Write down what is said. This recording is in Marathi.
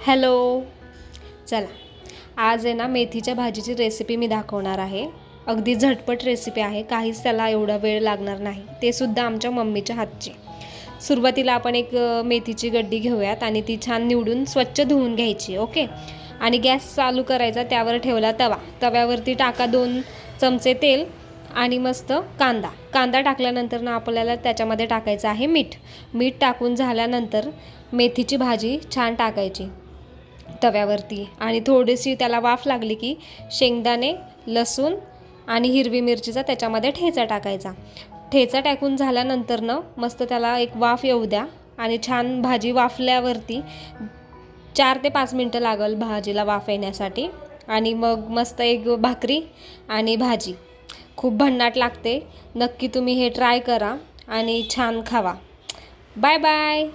हॅलो. चला, आज आहे ना मेथीच्या भाजीची रेसिपी मी दाखवणार आहे. अगदी झटपट रेसिपी आहे, काहीच त्याला एवढा वेळ लागणार नाही, ते सुद्धा आमच्या मम्मीच्या हातची. सुरुवातीला आपण एक मेथीची गड्डी घेऊयात आणि ती छान निवडून स्वच्छ धुवून घ्यायची. ओके. आणि गॅस चालू करायचा, त्यावर ठेवला तवा. तव्यावरती टाका 2 चमचे तेल आणि मस्त कांदा टाकल्यानंतर ना आपल्याला त्याच्यामध्ये टाकायचं आहे मीठ टाकून झाल्यानंतर मेथीची भाजी छान टाकायची तव्यावरती आणि थोडीशी त्याला वाफ लागली की शेंगदाणे, लसूण आणि हिरवी मिरचीचा त्याच्यामध्ये ठेचा टाकायचा. ठेचा टाकून झाल्यानंतर ना मस्त त्याला एक वाफ येऊ द्या आणि छान भाजी वाफल्यावरती 4 ते 5 मिनटं लागल भाजीला वाफ येण्यासाठी. आणि मग मस्त एक भाकरी आणि भाजी खूप भन्नाट लागते. नक्की तुम्ही हे ट्राय करा आणि छान खावा. Bye bye.